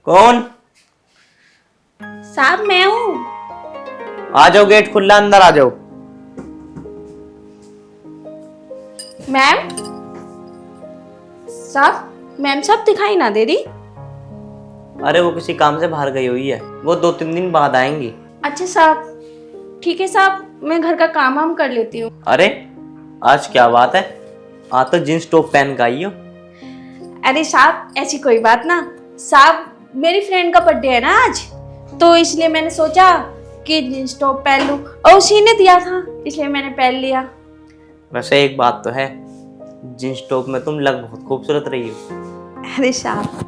कौन? साहब मैं हूँ। आ जाओ, गेट खुला, अंदर आ जाओ। मैम साहब, मैम साहब दिखाई ना दे रही। अरे वो किसी काम से बाहर गई हुई है, वो 2-3 दिन बाद आएंगी। अच्छा साहब, ठीक है साहब, मैं घर का काम वाम कर लेती हूँ। अरे आज क्या बात है, आज तो जींस टॉप पहन के आई हो। अरे साहब ऐसी कोई बात ना। साहब मेरी फ्रेंड का बर्थडे है ना आज, तो इसलिए मैंने सोचा कि जींस टॉप पहन लूँ, और उसी ने दिया था इसलिए मैंने पहन लिया। वैसे एक बात तो है, जींस टॉप में तुम लग बहुत खूबसूरत रही हो। अरे साहब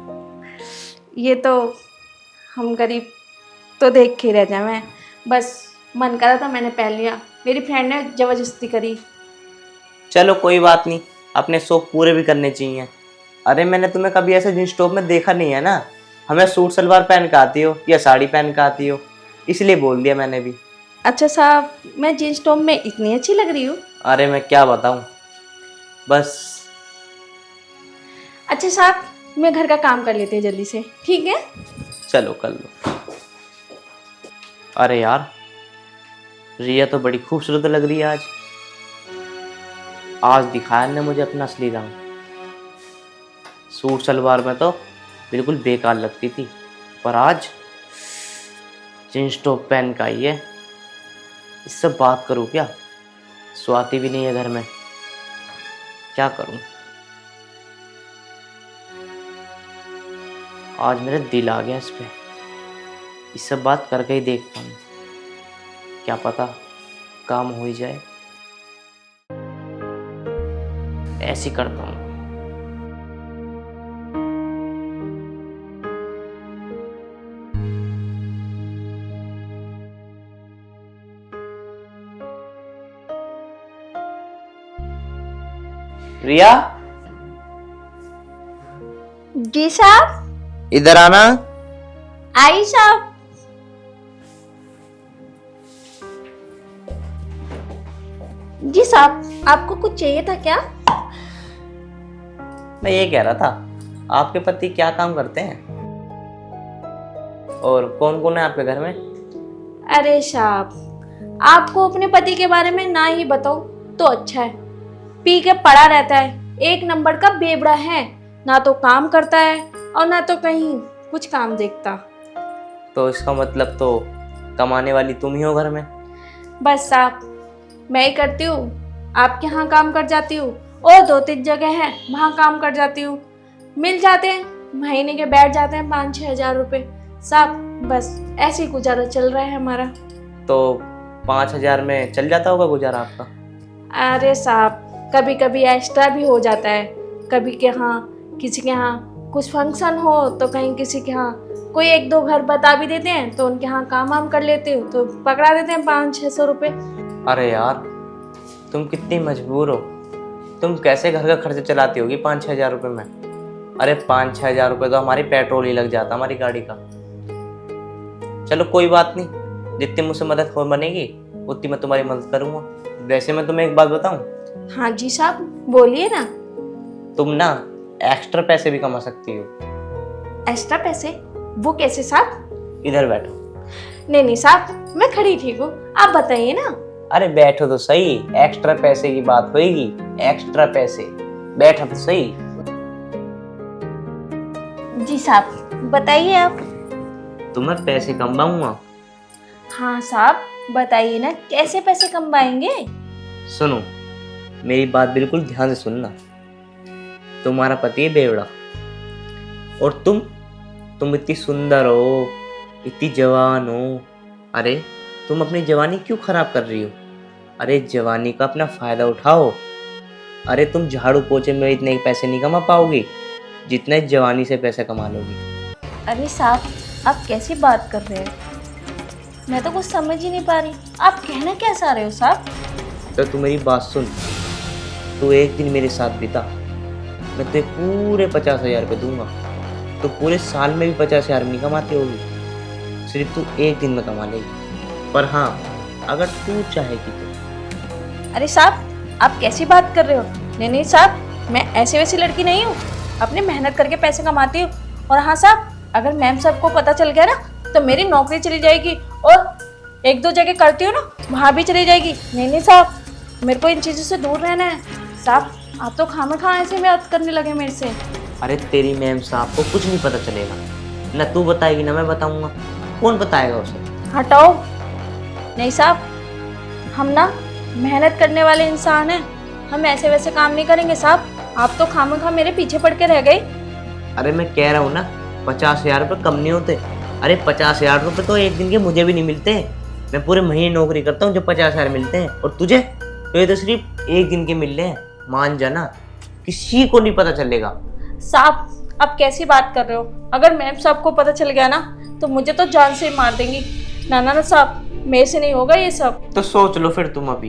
ये तो हम गरीब तो देख के रह जाए, मैं बस मन करा था मैंने पहन लिया, मेरी फ्रेंड ने जबरदस्ती करी। चलो कोई बात नहीं, अपने शौक पूरे भी करने चाहिए। अरे मैंने तुम्हें कभी ऐसे जींस टॉप में देखा नहीं है ना, हमें सूट सलवार पहन के आती हो या साड़ी पहन के आती हो, इसलिए बोल दिया मैंने भी। अच्छा साहब, मैं जींस टॉप में इतनी अच्छी लग रही हूँ? अरे मैं क्या बताऊं, बस। अच्छा साहब, मैं घर का काम कर लेती हूँ जल्दी से, ठीक है? चलो कर लो। अरे यार, रिया तो बड़ी खूबसूरत लग रही है आज। आज दिखाया ने मुझे अपना असली रंग। सूट सलवार में तो बिल्कुल बेकार लगती थी, पर आज जींस टॉप पहन का आई है। इससे बात करूं क्या? स्वाति भी नहीं है घर में, क्या करूं? आज मेरा दिल आ गया इस पे, इससे बात करके ही देखता हूँ, क्या पता काम हो ही जाए। ऐसे ही करता हूँ। रिया, जी साहब। इधर आना। आई साहब। जी साहब, आपको कुछ चाहिए था क्या? मैं ये कह रहा था, आपके पति क्या काम करते हैं और कौन कौन है आपके घर में? अरे साहब, आपको अपने पति के बारे में ना ही बताओ तो अच्छा है। पी के पड़ा रहता है, एक नंबर का बेवड़ा है, ना तो काम करता है और ना तो कहीं कुछ काम देखता। तो इसका मतलब तो कमाने वाली तुम ही हो घर में। बस साहब, मैं ही करती हूँ, आपके यहाँ काम कर जाती हूँ और 2-3 जगह है वहाँ काम कर जाती हूँ। मिल जाते हैं, महीने के बैठ जाते हैं 5-6 हजार रुपये साहब। बस ऐसे ही गुजारा चल रहा है हमारा। तो 5,000 में चल जाता होगा गुजारा आपका? अरे साहब, कभी कभी एक्स्ट्रा भी हो जाता है। कभी के यहाँ किसी के यहाँ कुछ फंक्शन हो तो कहीं किसी के यहाँ कोई 1-2 घर बता भी देते हैं, तो उनके यहाँ काम वाम कर लेते हो तो पकड़ा देते हैं 500-600 रुपये। अरे यार, तुम कितनी मजबूर हो, तुम कैसे घर का खर्चा चलाती होगी 5-6 हजार रुपये में? अरे 5-6 हजार रुपये तो हमारी पेट्रोल ही लग जाता, हमारी गाड़ी का। चलो कोई बात नहीं, जितनी मुझसे मदद हो बनेगी उतनी मैं तुम्हारी मदद करूँगा। वैसे मैं तुम्हें एक बात बताऊँ? हाँ जी साहब, बोलिए ना। तुम ना एक्स्ट्रा पैसे भी कमा सकती हो। एक्स्ट्रा पैसे? वो कैसे साहब? इधर बैठो। नहीं साहब, मैं खड़ी ठीक हूँ, आप बताइए ना। अरे बैठो तो सही, एक्स्ट्रा पैसे की बात होगी। एक्स्ट्रा पैसे, बैठो तो सही। जी साहब, बताइए आप। तुम्हें पैसे कमाऊंगा। हाँ साहब, बताइए ना, कैसे पैसे कमाएंगे? सुनो, मेरी बात बिल्कुल ध्यान से सुनना। तुम्हारा पति है बेवड़ा, और तुम इतनी सुंदर हो, इतनी जवान हो। अरे तुम अपनी जवानी क्यों खराब कर रही हो? अरे जवानी का अपना फायदा उठाओ। अरे तुम झाड़ू पोछे में इतने पैसे नहीं कमा पाओगी जितने जवानी से पैसे कमा लोगी। अरे साहब, आप कैसी बात कर रहे हैं? मैं तो कुछ समझ ही नहीं पा रही, आप कहना क्या चाह रहे हो साहब? तो तू मेरी बात सुन, तू एक दिन मेरे साथ बिता, मैं तुझे पूरे 50,000 रुपये दूंगा। तो पूरे साल में भी 50,000 नहीं कमाती होगी, सिर्फ तू एक दिन में कमा लेगी। पर हाँ, अगर तू चाहेगी तो। अरे साहब, आप कैसी बात कर रहे हो? नहीं साहब, मैं ऐसी वैसी लड़की नहीं हूँ, अपनी मेहनत करके पैसे कमाती हूँ। और हाँ साहब, अगर मैम सबको पता चल गया ना तो मेरी नौकरी चली जाएगी और एक दो जगह करती हूँ ना वहाँ भी चली जाएगी। नहीं नहीं साहब, मेरे को इन चीज़ों से दूर रहना है। साहब आप तो खामखा ऐसे बात करने लगे मेरे से। अरे तेरी मैम साहब को कुछ नहीं पता चलेगा, ना तू बताएगी ना मैं बताऊंगा, कौन बताएगा उसे? हटाओ। नहीं साहब, हम ना मेहनत करने वाले इंसान हैं, हम ऐसे वैसे काम नहीं करेंगे साहब। आप तो खामखा मेरे पीछे पड़ के रह गए। अरे मैं कह रहा हूँ ना 50,000 रुपये कम नहीं होते। अरे 50,000 रुपये तो एक दिन के मुझे भी नहीं मिलते। मैं पूरे महीने नौकरी करता हूँ जो 50,000 मिलते हैं, और तुझे तो ये तो सिर्फ एक दिन के मिल रहे हैं। मान जाना, किसी को नहीं पता चलेगा। साहब आप कैसी बात कर रहे हो? अगर मैम साहब को पता चल गया ना तो मुझे तो जान से ही मार देंगी। ना ना ना साहब, मेरे से नहीं होगा ये सब। तो सोच लो फिर तुम अभी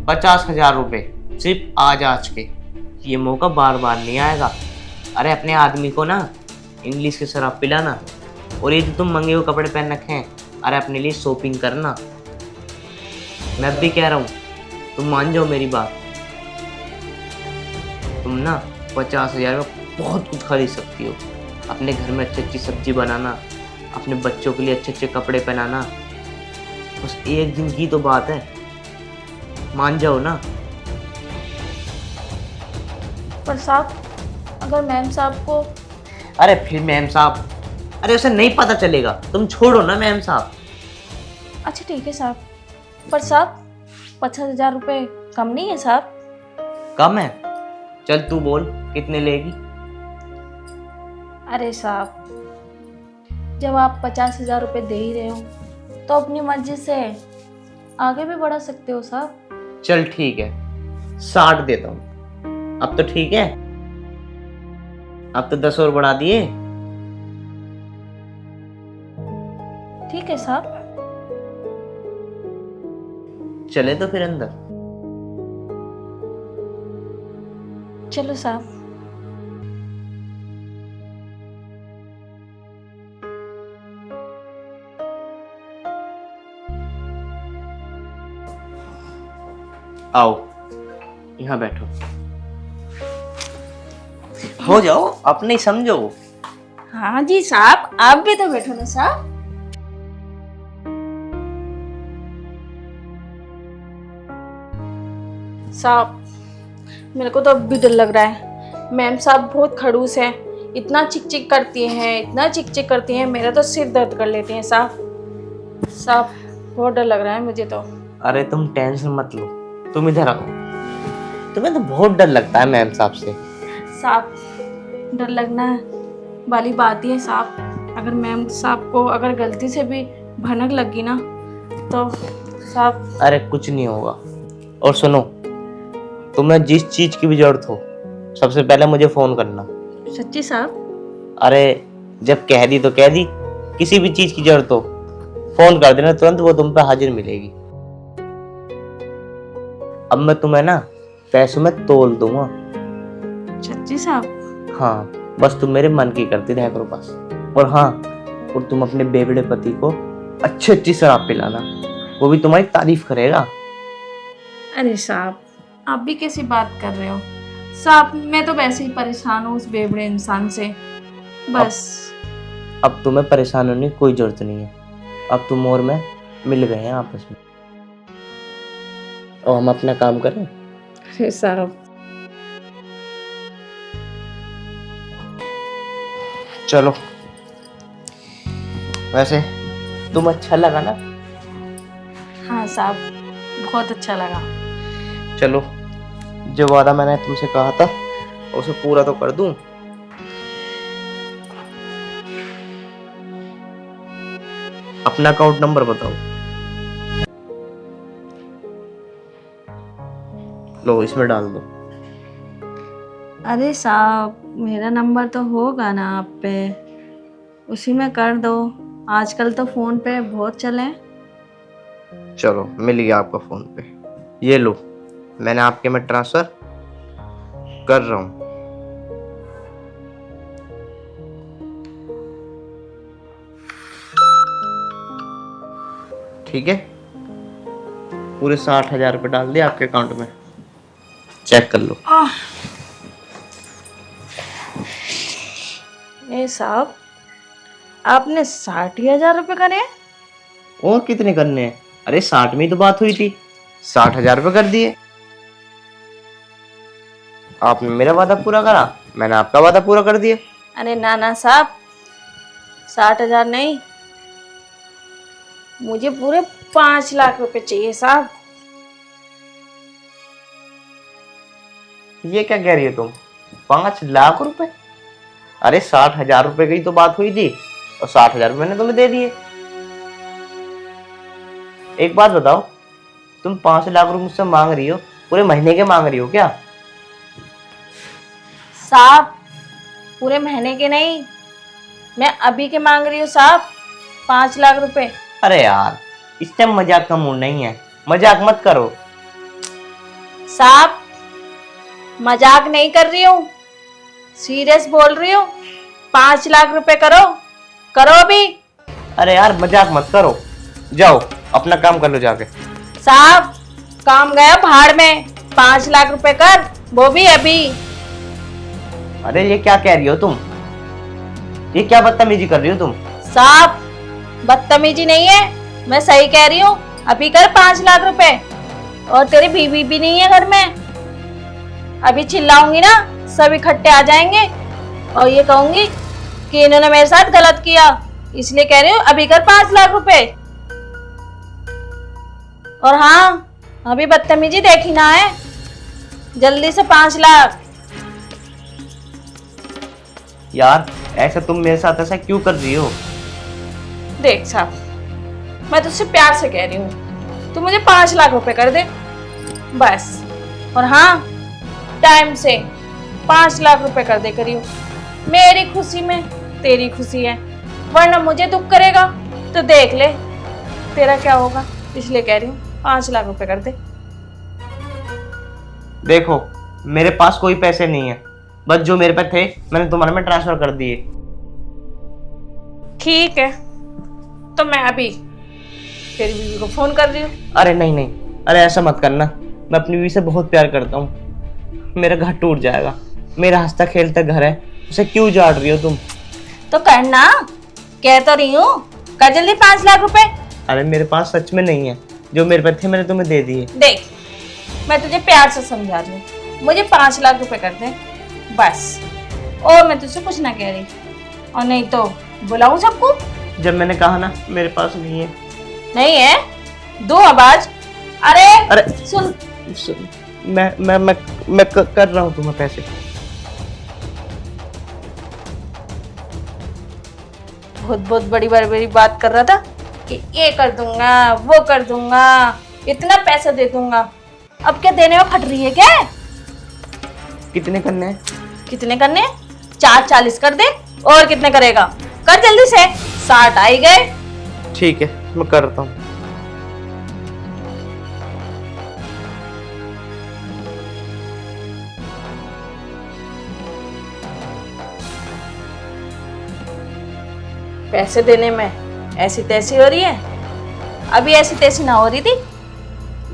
50,000 रुपये सिर्फ आज के, ये मौका बार बार नहीं आएगा। अरे अपने आदमी को ना इंग्लिश की शराब पिलाना, और ये जो तुम मंगे हुए कपड़े पहन रखे हैं, अरे अपने लिए शॉपिंग करना। मैं अब भी कह रहा हूँ, तुम मान जाओ मेरी बात। तुम ना 50,000 में बहुत कुछ खरीद सकती हो। अपने घर में अच्छी अच्छी सब्जी बनाना, अपने बच्चों के लिए अच्छे अच्छे कपड़े पहनाना। बस एक दिन की तो बात है, मान जाओ ना। पर साहब अगर मैम साहब को... अरे फिर मैम साहब, अरे उसे नहीं पता चलेगा, तुम छोड़ो ना मैम साहब। अच्छा ठीक है साहब, पर साहब 50,000 रुपये कम नहीं है साहब? कम है? चल तू बोल कितने लेगी? अरे साहब, जब आप 50,000 रुपये दे ही रहे हो तो अपनी मर्जी से आगे भी बढ़ा सकते हो साहब। चल ठीक है, 60 देता हूँ। अब तो ठीक है, अब तो 10 और बढ़ा दिए। ठीक है साहब। चले तो फिर अंदर। चलो साहब। आओ यहाँ बैठो, हो जाओ, अपने ही समझो। हाँ जी साहब, आप भी तो बैठो ना साहब। साहब मेरे को तो अब भी डर लग रहा है। मैम साहब बहुत खड़ूस हैं, इतना चिक चिक करती हैं, इतना चिक चिक करती हैं, मेरा तो सिर दर्द कर लेती हैं साहब। साहब बहुत डर लग रहा है मुझे तो। अरे तुम टेंशन मत लो, तुम इधर आओ। तुम्हें तो बहुत डर लगता है मैम साहब से। साहब डर लगना वाली बात ही है साहब। अगर मैम साहब को अगर गलती से भी भनक लगी ना तो साहब... अरे कुछ नहीं होगा। और सुनो, तुम्हें जिस चीज की भी जरूरत हो सबसे पहले मुझे फोन करना। सच्ची साहब? अरे जब कह दी तो कह दी, किसी भी चीज की जरूरत हो फोन कर देना, तुरंत वो तुम पे हाजिर मिलेगी। अब मैं तुम्हें ना पैसों में तोल दूंगा। सच्ची साहब? हाँ, बस तुम मेरे मन की करती रह करो बस। और हाँ, और तुम अपने बेवड़े पति को अच्छी अच्छी शराब पिलाना, वो भी तुम्हारी तारीफ करेगा। अरे साहब आप भी कैसी बात कर रहे हो साहब? मैं तो वैसे ही परेशान हूँ उस बेवड़े इंसान से, बस। अब तुम्हें परेशान होने की कोई जरूरत नहीं है। अब तुम और मैं मिल गए हैं आपस में, और हम अपना काम करें। अरे साहब चलो, वैसे तुम अच्छा लगा ना? हाँ साहब बहुत अच्छा लगा। चलो, जो वादा मैंने तुमसे कहा था उसे पूरा तो कर दूं। अपना अकाउंट नंबर बताओ। लो इसमें डाल दो। अरे साहब मेरा नंबर तो होगा ना आप पे, उसी में कर दो। आजकल तो फोन पे बहुत चले हैं। चलो मिल गया आपका फोन पे, ये लो, मैंने आपके में ट्रांसफर कर रहा हूं। ठीक है, पूरे 60,000 रुपये डाल दिए आपके अकाउंट में, चेक कर लो। ए साहब आपने 60,000 रुपये करे हैं? और कितने करने हैं? अरे 60 में ही तो बात हुई थी, 60,000 रुपये कर दिए। आपने मेरा वादा पूरा करा, मैंने आपका वादा पूरा कर दिया। अरे ना ना साहब, 60,000 नहीं, मुझे पूरे 5 लाख रुपए चाहिए साहब। ये क्या कह रही हो तुम? 5 लाख रुपए? अरे 60,000 रुपये की तो बात हुई थी और 60,000 मैंने तुम्हें दे दिए। एक बात बताओ, तुम 5 लाख रुपए मुझसे मांग रही हो, पूरे महीने के मांग रही हो क्या? साहब पूरे महीने के नहीं, मैं अभी के मांग रही हूँ साहब, 5 लाख रुपए। अरे यार, इस टाइम मजाक का मूड नहीं है, मजाक मत करो। साहब मजाक नहीं कर रही हूँ, सीरियस बोल रही हूँ, 5 लाख रुपए करो, करो अभी। अरे यार मजाक मत करो, जाओ अपना काम कर लो जाके। साहब काम गया भाड़ में, 5 लाख रुपए कर, वो भी अभी। अरे ये क्या कह रही हो तुम? ये क्या बदतमीजी कर रही हो तुम? साहब बदतमीजी नहीं है, मैं सही कह रही हूँ, अभी कर 5 लाख रुपए। और तेरी बीवी भी नहीं है घर में, अभी चिल्लाऊंगी ना सब इकट्ठे आ जाएंगे और ये कहूंगी कि इन्होंने मेरे साथ गलत किया, इसलिए कह रही हूँ अभी कर 5 लाख रुपए। और हाँ, अभी बदतमीजी देखी ना है, जल्दी से 5 लाख। यार ऐसा तुम मेरे साथ ऐसा क्यों कर रही हो? देख साहब, मैं तुझसे प्यार से कह रही हूँ, तू मुझे 5 लाख रुपए कर दे बस। और हाँ, टाइम से 5 लाख रुपए कर दे करियो, मेरी खुशी में तेरी खुशी है, वरना मुझे दुख करेगा तो देख ले तेरा क्या होगा, इसलिए कह रही हूँ 5 लाख रुपए कर दे। देखो मेरे पास कोई पैसे नहीं है, बस जो मेरे पे थे मैंने तुम्हारे में ट्रांसफर कर दिए। ठीक है, तो मैं अभी तेरी बीवी को फोन कर रही हूँ। अरे नहीं नहीं, अरे ऐसा मत करना, मैं अपनी बीवी से बहुत प्यार करता हूँ, मेरा घर टूट जाएगा, मेरा हंसता खेलता घर है, उसे क्यों उजाड़ रही हो तुम? तो करना, कह तो रही हूँ, कर जल्दी 5 लाख रुपए। अरे मेरे पास सच में नहीं है, जो मेरे पे थे मैंने तुम्हें दे दिए। देख मैं तुझे प्यार से समझा रही हूँ, मुझे 5 लाख रुपए कर दे बस, और मैं तुझसे कुछ ना कह रही, और नहीं तो बुलाऊं सबको। जब मैंने कहा ना मेरे पास नहीं है। नहीं है, दो आवाज। अरे अरे सुन, मैं कर रहा हूँ तुम्हें पैसे। बहुत बहुत बड़ी बड़ी बात कर रहा था कि ये कर दूंगा वो कर दूंगा, इतना पैसा दे दूंगा, अब क्या देने में फट रही है क्या? कितने करने हैं? कितने करने? 440 कर दे, और कितने करेगा? कर जल्दी से, 60 आ ही गए। ठीक है मैं करता हूँ। पैसे देने में ऐसी तैसी हो रही है, अभी ऐसी तैसी ना हो रही थी,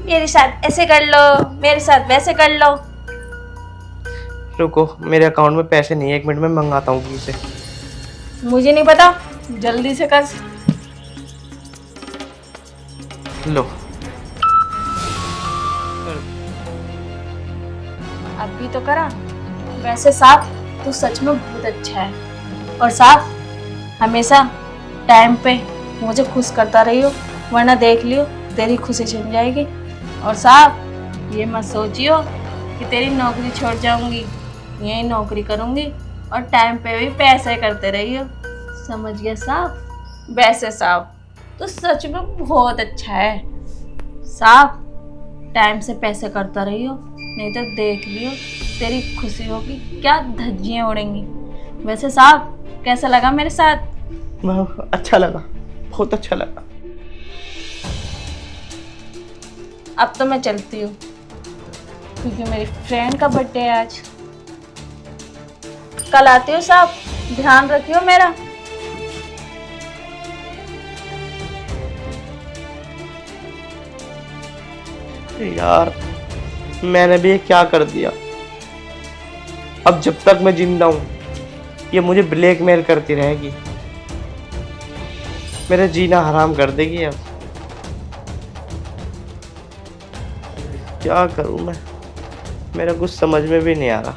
मेरे साथ ऐसे कर लो, मेरे साथ वैसे कर लो। रुको, मेरे अकाउंट में पैसे नहीं है, 1 मिनट में मंगाता हूँ किसी से। मुझे नहीं पता, जल्दी से कर। लो। अभी तो करा। वैसे साफ तू सच में बहुत अच्छा है, और साफ हमेशा टाइम पे मुझे खुश करता रहियो, वरना देख लियो तेरी खुशी छिन जाएगी। और साफ ये मत सोचियो कि तेरी नौकरी छोड़ जाऊंगी, यही नौकरी करूंगी और टाइम पे भी पैसे करते रहियो, समझ गया साफ? वैसे साफ तो सच में बहुत अच्छा है, साफ टाइम से पैसे करता रहियो, नहीं तो देख लियो तेरी खुशी होगी क्या धज्जियाँ उड़ेंगी। वैसे साफ कैसा लगा मेरे साथ? अच्छा लगा, बहुत अच्छा लगा। अब तो मैं चलती हूँ क्योंकि मेरी फ्रेंड का बर्थडे है आज। कल आती हूँ साहब, ध्यान रखियो मेरा। यार मैंने भी ये क्या कर दिया, अब जब तक मैं जिंदा हूँ ये मुझे ब्लैकमेल करती रहेगी। मेरा जीना हराम कर देगी अब। क्या करूं मैं, मेरा कुछ समझ में भी नहीं आ रहा।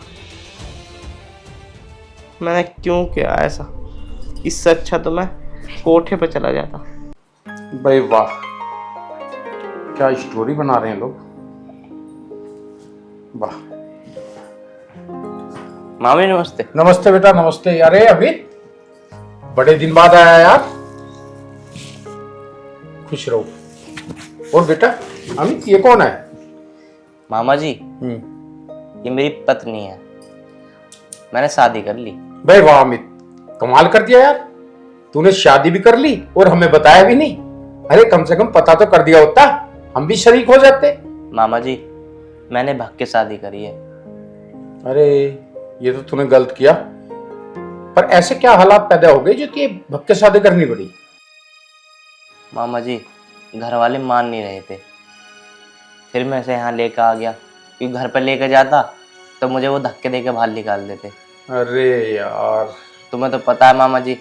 मैंने क्यों किया ऐसा? इससे अच्छा तो मैं कोठे पे चला जाता। भाई वाह, क्या स्टोरी बना रहे हैं लोग। वाह। मामी नमस्ते। नमस्ते बेटा, नमस्ते। अरे अमित, बड़े दिन बाद आया यार। खुश रहो। और बेटा अमित, ये कौन है? मामा जी, ये मेरी पत्नी है, मैंने शादी कर ली। भाई वाह अमित, कमाल कर दिया यार। तूने शादी भी कर ली और हमें बताया भी नहीं। अरे कम से कम पता तो कर दिया होता, हम भी शरीक हो जाते। मामा जी, मैंने भाग के शादी करी है। अरे ये तो तूने गलत किया। पर ऐसे क्या हालात पैदा हो गए जो कि भग के शादी करनी पड़ी? मामा जी, घर वाले मान नहीं रहे थे, फिर मैं इसे यहाँ लेकर आ गया, क्योंकि घर पर लेकर जाता तो मुझे वो धक्के दे के बाहर निकाल देते। अरे यार, तुम्हें तो पता है मामा जी,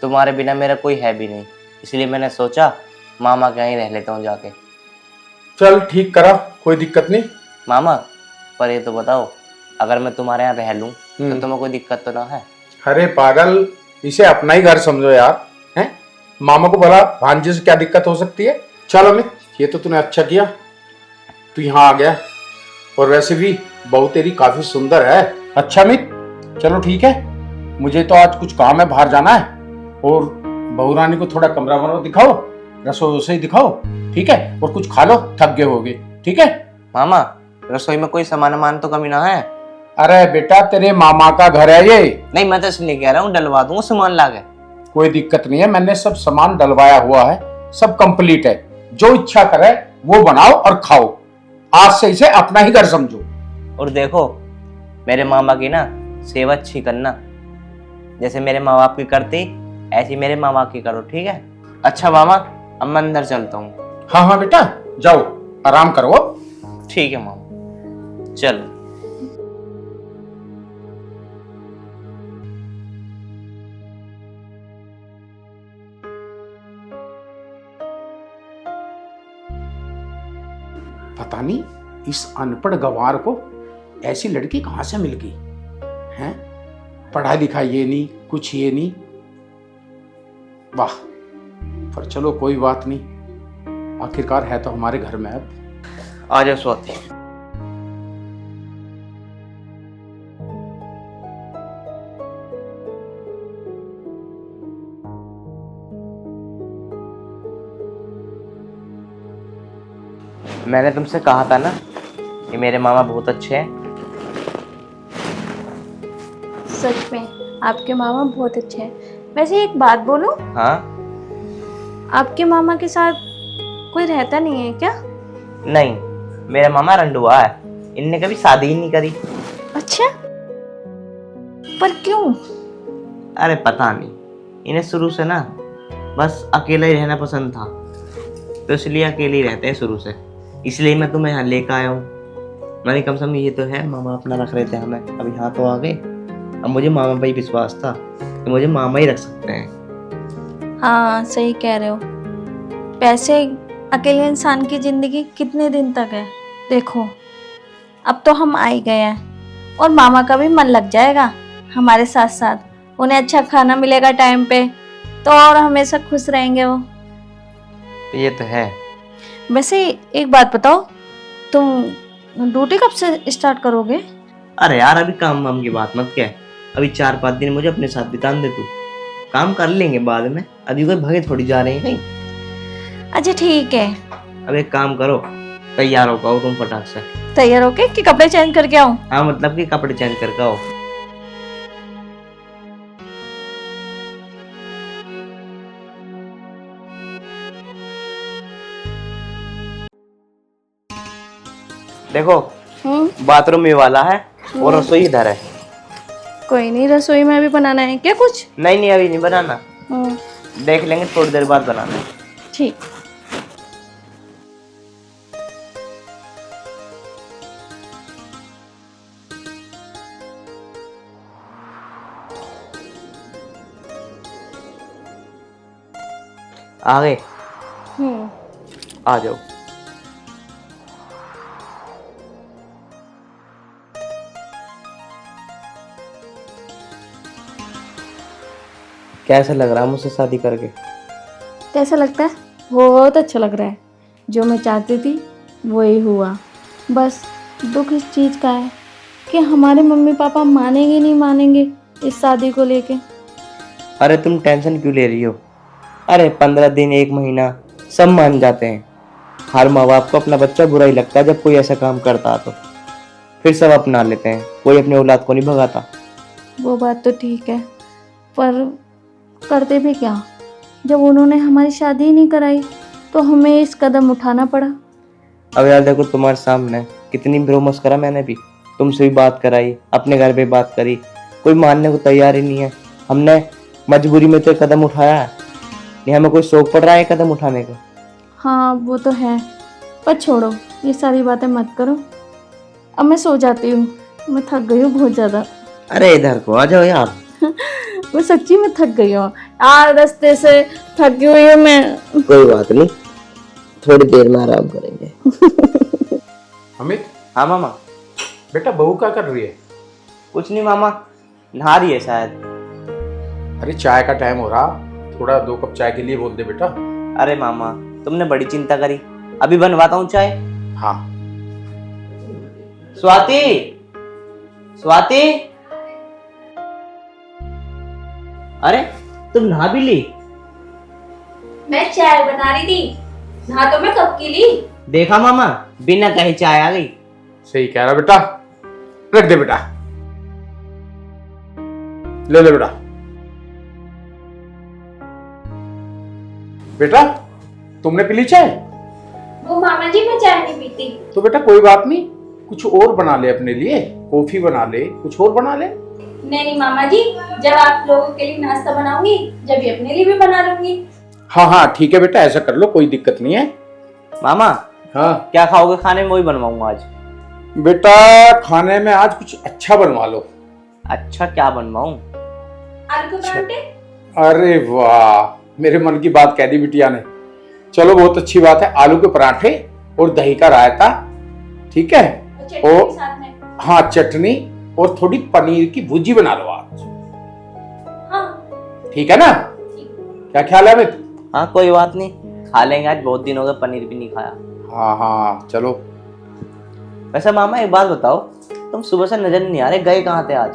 तुम्हारे बिना मेरा कोई है भी नहीं, इसलिए मैंने सोचा मामा के यहाँ ही रह लेता हूँ जाके। चल ठीक करा, कोई दिक्कत नहीं। मामा, पर ये तो बताओ, अगर मैं तुम्हारे यहाँ रह लूँ तो तुम्हें कोई दिक्कत तो ना है? अरे पागल, इसे अपना ही घर समझो यार। हैं? मामा को भला भांजे से क्या दिक्कत हो सकती है? चल अमित, ये तो तूने अच्छा किया, तू यहाँ आ गया। और वैसे भी बहू तेरी काफी सुंदर है। अच्छा अमित, चलो ठीक है, मुझे तो आज कुछ काम है, बाहर जाना है। और बहू रानी को थोड़ा कमरा वमरा दिखाओ, रसोई वसोई दिखाओ, ठीक है? और कुछ खा लो, थक गए होगे, ठीक है? मामा, रसोई में कोई सामान वामान तो कमी ना है? अरे बेटा, तेरे मामा का घर है ये। नहीं, मैं तो इसलिए कह रहा हूँ डलवा दूंगा सामान लाके। कोई दिक्कत नहीं है, मैंने सब सामान डलवाया हुआ है, सब कंप्लीट है। जो इच्छा करे वो बनाओ और खाओ। आज से इसे अपना ही घर समझो। और देखो, मेरे मामा की ना सेवा अच्छी करना, जैसे मेरे माँ बाप की करती ऐसी मेरे माँ बाप की करो, ठीक है? अच्छा मामा, अब मैं अंदर चलता हूँ। हाँ हाँ बेटा, जाओ आराम करो। ठीक है मामा, चलो। पता नहीं इस अनपढ़ गवार को ऐसी लड़की कहां से मिल गई हैं? पढ़ाई लिखाई ये नहीं, कुछ ये नहीं। वाह, पर चलो कोई बात नहीं, आखिरकार है तो हमारे घर में। अब आ जाओ स्वाति। मैंने तुमसे कहा था ना कि मेरे मामा बहुत अच्छे हैं। सच में आपके मामा बहुत अच्छे हैं। वैसे एक बात बोलूं, हाँ? आपके मामा के साथ कोई रहता नहीं है क्या? नहीं, मेरा मामा रंडुआ है, इनने कभी शादी ही नहीं करी। अच्छा, पर क्यों? अरे पता नहीं, इन्हें शुरू से ना बस अकेला ही रहना पसंद था, तो इसलिए अकेले ही रहते हैं शुरू से। इसलिए मैं तुम्हें यहाँ लेकर आया हूँ। मैंने कम से कम ये तो है, मामा अपना रख रहे थे हमें, अभी यहाँ तो आ गए। अब मुझे मामा पर ही विश्वास था कि मुझे मामा ही रख सकते हैं। हाँ सही कह रहे हो। पैसे अकेले इंसान की जिंदगी कितने दिन तक है? देखो, अब तो हम आ ही गए हैं और मामा का भी मन लग जाएगा हमारे साथ साथ। उन्हें अच्छा खाना मिलेगा टाइम पे, तो और हमेशा खुश रहेंगे वो। ये तो है। वैसे एक बात बताओ, तुम ड्यूटी कब से स्टार्ट करोगे? अरे यार, अभी काम वाम की बात मत कह, अभी 4-5 दिन मुझे अपने साथ बिताने दे तू, काम कर लेंगे बाद में, अभी कोई भगे थोड़ी जा रहे हैं कहीं। अच्छा ठीक है। अब एक काम करो, तैयार होकर आओ तुम फटाक से। तैयार होके कि कपड़े चेंज करके आऊं? हाँ, मतलब कि कपड़े चेंज करके आओ। देखो, बाथरूम में वाला है और रसोई इधर है। कोई नहीं, रसोई में भी बनाना है क्या कुछ? नहीं नहीं, अभी नहीं बनाना, देख लेंगे थोड़ी देर बाद बनाना है। ठीक। आ गए? हम्म। आ जाओ। कैसा लग रहा है मुझसे शादी करके? कैसा लगता है? बहुत अच्छा लग रहा है। जो मैं चाहती थी वही हुआ। बस दुख इस चीज़ का है कि हमारे मम्मी पापा मानेंगे नहीं मानेंगे इस शादी को लेके। अरे तुम टेंशन क्यों ले रही हो? अरे 15 दिन 1 महीना सब मान जाते हैं। हर माँ बाप को अपना बच्चा बुरा ही लगता है जब कोई ऐसा काम करता है तो फिर सब अपना लेते हैं, कोई अपने औलाद को नहीं भगाता। वो बात तो ठीक है, पर करते भी क्या जब उन्होंने हमारी शादी ही नहीं कराई तो हमें इस कदम उठाना पड़ा। अब यार देखो, तुम्हारे सामने कितनी ब्रोमस करा मैंने भी, तुमसे भी बात कराई, अपने घर पे बात करी, कोई मानने को तैयार ही नहीं है। हमने मजबूरी में तो कदम उठाया है, नहीं हमें कोई शौक पड़ रहा है कदम उठाने का। हाँ वो तो है, पर छोड़ो ये सारी बातें मत करो। अब मैं सो जाती हूँ, मैं थक गई हूँ बहुत ज़्यादा। अरे इधर को आ जाओ यार। मैं सच्ची में थक गई हूँ यार, रास्ते से थकी हुई हूँ मैं। कोई बात नहीं, थोड़ी देर में आराम करेंगे। अमित। हाँ मामा। बेटा बहू क्या कर रही है? कुछ नहीं मामा, नहा रही है शायद। अरे चाय का टाइम हो रहा, थोड़ा 2 कप चाय के लिए बोल दे बेटा। अरे मामा तुमने बड़ी चिंता करी, अभी बनवाता हूँ चाय। हाँ। स्वाति, स्वाति, अरे तुम नहा भी ली? मैं चाय बना रही थी, नहा तो मैं कब की ली। देखा मामा, बिना कहे चाय आ गई। सही कह रहा बेटा, रख दे बेटा, ले ले बेटा। बेटा तुमने पी ली चाय? वो मामा जी मैं चाय नहीं पीती। तो बेटा कोई बात नहीं, कुछ और बना ले अपने लिए, कॉफी बना ले, कुछ और बना ले। नहीं मामा जी, जब आप लोगों के लिए नाश्ता बनाऊंगी जब ये अपने लिए भी बना लूंगी। हाँ हाँ ठीक है बेटा, ऐसा कर लो, कोई दिक्कत नहीं है। मामा हाँ क्या खाओगे खाने में? वही बनवाऊंगा आज। बेटा खाने में आज कुछ अच्छा बनवा लो। अच्छा क्या बनवाऊं? आलू के परांठे। अरे वाह, मेरे मन की बात कह दी बिटिया ने। चलो बहुत अच्छी बात है, आलू के पराठे और दही का रायता, ठीक है। और साथ में हाँ चटनी और थोड़ी पनीर की भुर्जी बना लो आज। हाँ ठीक है ना? क्या ख्याल है अमित? हाँ कोई बात नहीं, खा लेंगे आज, बहुत दिन हो गए पनीर भी नहीं खाया। हाँ हाँ चलो। वैसे मामा एक बात बताओ, तुम सुबह से नजर नहीं आ रहे, गए कहाँ थे आज?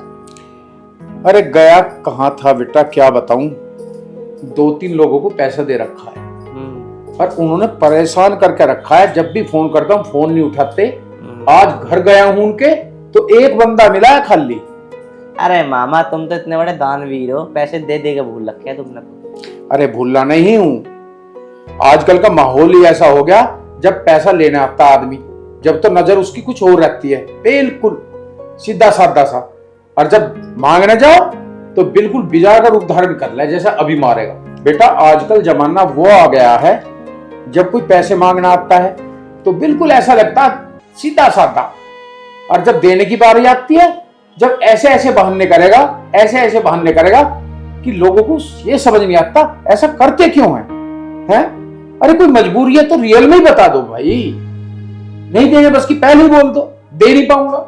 अरे गया कहाँ था बेटा, क्या बताऊं, 2-3 लोगों को पैसा दे रखा है और उन्होंने परेशान करके रखा है। जब भी फोन करता हूँ फोन नहीं उठाते। आज घर गया हूँ उनके तो एक बंदा मिला है खाली। अरे मामा तुम तो इतने बड़े दानवीर हो, पैसे दे दे के भूल रखे है तुमने तो। अरे भूलना नहीं हूँ, आजकल का माहौल ही ऐसा हो गया, जब पैसा लेने आता आदमी जब तो नजर उसकी कुछ और रहती है, बिल्कुल सीधा साधा सा, और जब मांगने जाओ तो बिल्कुल बिजार का रूप धारण कर ले जैसा अभी मारेगा। बेटा आजकल जमाना वो आ गया है, जब कोई पैसे मांगना आता है तो बिल्कुल ऐसा लगता है सीधा साधा, और जब देने की बारी आती है जब ऐसे ऐसे बहाने करेगा, ऐसे ऐसे बहाने करेगा कि लोगों को ये समझ नहीं आता ऐसा करते क्यों हैं? अरे कोई मजबूरी है तो रियल में ही बता दो भाई, नहीं देने बस की पहले ही बोल दो दे नहीं पाऊंगा,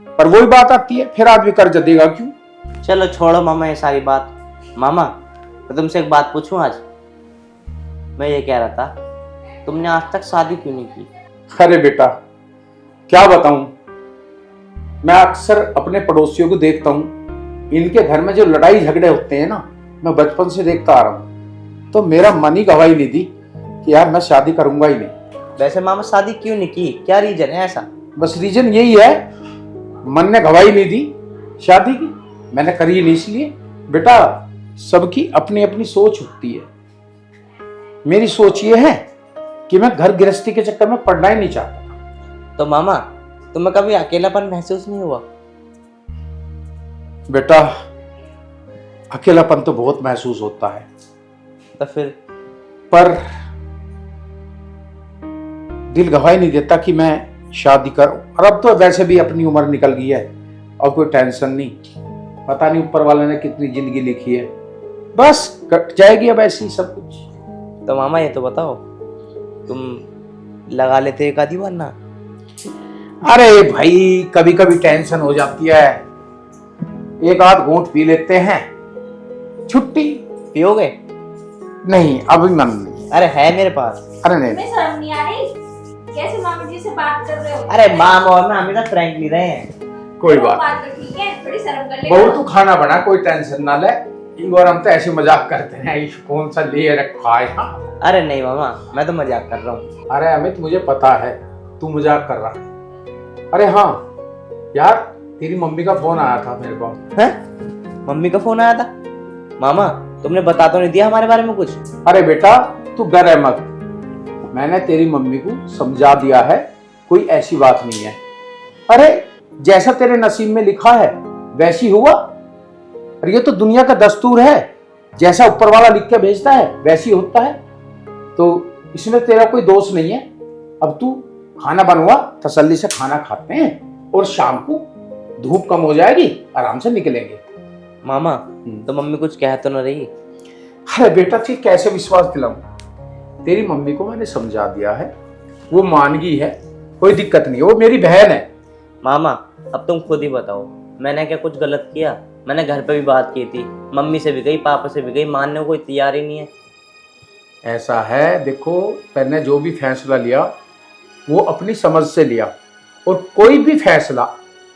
पर वही बात आती है फिर आदमी कर्ज देगा क्यों। चलो छोड़ो मामा ये सारी बात। मामा मैं तुमसे एक बात पूछूं आज? मैं ये कह रहा था, तुमने आज तक शादी क्यों नहीं की? अरे बेटा क्या बताऊं, मैं अक्सर अपने पड़ोसियों को देखता हूं, इनके घर में जो लड़ाई झगड़े होते हैं ना, मैं बचपन से देखता आ रहा हूं, तो मेरा मन ही गवाही नहीं दी कि यार मैं शादी करूंगा ही नहीं। वैसे मामा शादी क्यों नहीं की, क्या रीजन है ऐसा? बस रीजन यही है, मन ने गवाही नहीं दी शादी की, मैंने करी नहीं इसलिए। बेटा सबकी अपनी अपनी सोच होती है, मेरी सोच ये है कि मैं घर गृहस्थी के चक्कर में पड़ना ही नहीं चाहता। तो मामा तुम्हें कभी अकेलापन महसूस नहीं हुआ? बेटा अकेलापन तो बहुत महसूस होता है, तो फिर? पर दिल गवाही नहीं देता कि मैं शादी करूं, और अब तो वैसे भी अपनी उम्र निकल गई है, अब कोई टेंशन नहीं, पता नहीं ऊपर वाले ने कितनी जिंदगी लिखी है, बस कट जाएगी अब ऐसी सब कुछ। तो मामा ये तो बताओ, तुम लगा लेते एक आधी बार ना? अरे भाई कभी कभी टेंशन हो जाती है, एक आध घूंट पी लेते हैं, छुट्टी। पियोगे? नहीं अभी मन नहीं। अरे है मेरे पास। अरे नहीं तुम्हें शर्म नहीं आ रही? कैसे मामा जी से बात कर रहे हो? अरे मामा और मैं हमेशा फ्रैंक ले रहे हैं। कोई वो बात बात तो ठीक है, थोड़ी शर्म कर ले। बहुत तू खाना बना, कोई टेंशन ना ले। एक बार हम तो ऐसे मजाक करते हैं, ये कौन सा लिए रखा है। हाँ। अरे नहीं मामा, मैं तो मजाक कर रहा हूँ। अरे अमित मुझे पता है तू मजाक कर रहा है। अरे हाँ यार, तेरी मम्मी का फोन आया था मेरे पास। हैं? मम्मी का फोन आया था? मामा तुमने बता तो नहीं दिया हमारे बारे में कुछ? अरे बेटा तू डरे मत, मैंने तेरी मम्मी को समझा दिया है, कोई ऐसी बात नहीं है। अरे जैसा तेरे नसीब में लिखा है वैसी हुआ। अरे ये तो दुनिया का दस्तूर है, जैसा ऊपर वाला लिख के भेजता है वैसी होता है, तो इसमें तेरा कोई दोष नहीं है। अब तू खाना बनवा, तसल्ली से खाना खाते हैं और शाम को धूप कम हो जाएगी, आराम से निकलेंगे। मामा तो मम्मी कुछ कह तो ना रही? अरे बेटा ठीक कैसे विश्वास दिलाऊं, तेरी मम्मी को मैंने समझा दिया है, वो मान गई है, कोई दिक्कत नहीं है, वो मेरी बहन है। मामा अब तुम खुद ही बताओ, मैंने क्या कुछ गलत किया? मैंने घर पे भी बात की थी, मम्मी से भी गई, पापा से भी गई, मानने को कोई तैयार ही नहीं है। ऐसा है देखो, मैंने जो भी फैसला लिया वो अपनी समझ से लिया, और कोई भी फैसला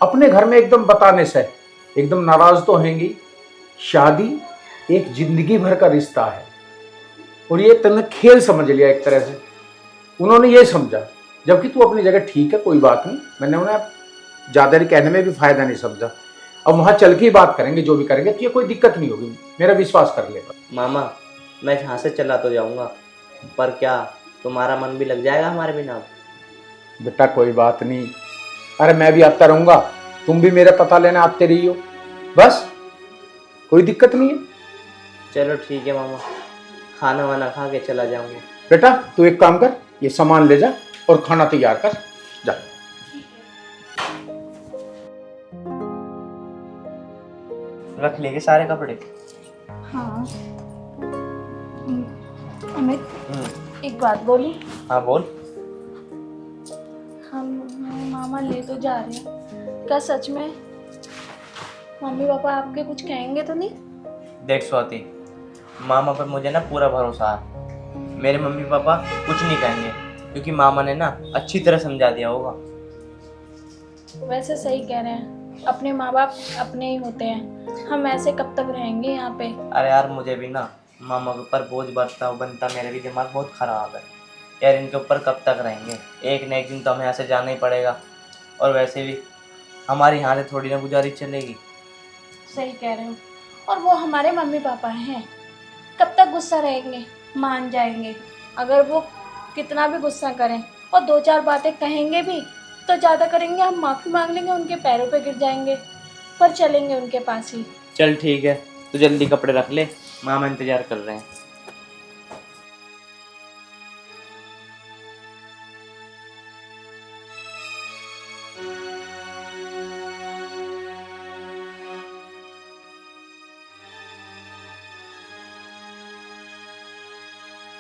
अपने घर में एकदम बताने से एकदम नाराज तो होंगी। शादी एक जिंदगी भर का रिश्ता है, और ये तुमने खेल समझ लिया एक तरह से। उन्होंने ये समझा, जबकि तू अपनी जगह ठीक है, कोई बात नहीं, मैंने उन्हें ज्यादा कहने में भी फायदा नहीं समझा। अब वहां चल के ही बात करेंगे, जो भी करेंगे, तो ये कोई दिक्कत नहीं होगी, मेरा विश्वास कर ले। मामा मैं यहाँ से चला तो जाऊंगा, पर क्या तुम्हारा मन भी लग जाएगा हमारे बिना? बेटा कोई बात नहीं, अरे मैं भी आता रहूंगा, तुम भी मेरा पता लेने आते रही हो, बस कोई दिक्कत नहीं है। चलो ठीक है मामा, खाना वाना खा के चला जाऊंगा। बेटा तू एक काम कर, ये सामान ले जा और खाना तैयार कर जा। रख लेंगे सारे कपड़े? हाँ अमित एक बात बोली। हाँ बोल। हम मामा ले तो जा रहे हैं, क्या सच में मम्मी पापा आपके कुछ कहेंगे तो नहीं? देख स्वाति, मामा पर मुझे ना पूरा भरोसा है, मेरे मम्मी पापा कुछ नहीं कहेंगे, क्योंकि मामा ने ना अच्छी तरह समझा दिया होगा। वैसे सही कह रहे हैं, अपने माँ बाप अपने ही होते हैं, हम ऐसे कब तक रहेंगे यहाँ पे? अरे यार मुझे भी ना मामा के ऊपर बोझ बनता मेरा भी दिमाग बहुत ख़राब है यार, इनके ऊपर कब तक रहेंगे, एक न एक दिन तो हमें यहाँ से जाना ही पड़ेगा, और वैसे भी हमारी यहाँ से थोड़ी ना गुजारिश चलेगी। सही कह रहे हो, और वो हमारे मम्मी पापा हैं, कब तक गुस्सा रहेंगे? मान जाएंगे, अगर वो कितना भी गुस्सा करें और दो चार बातें कहेंगे भी तो ज़्यादा करेंगे, हम माफ़ी मांग लेंगे, उनके पैरों पे गिर जाएंगे, पर चलेंगे उनके पास ही। चल ठीक है, तो जल्दी कपड़े रख ले, मामा इंतज़ार कर रहे हैं।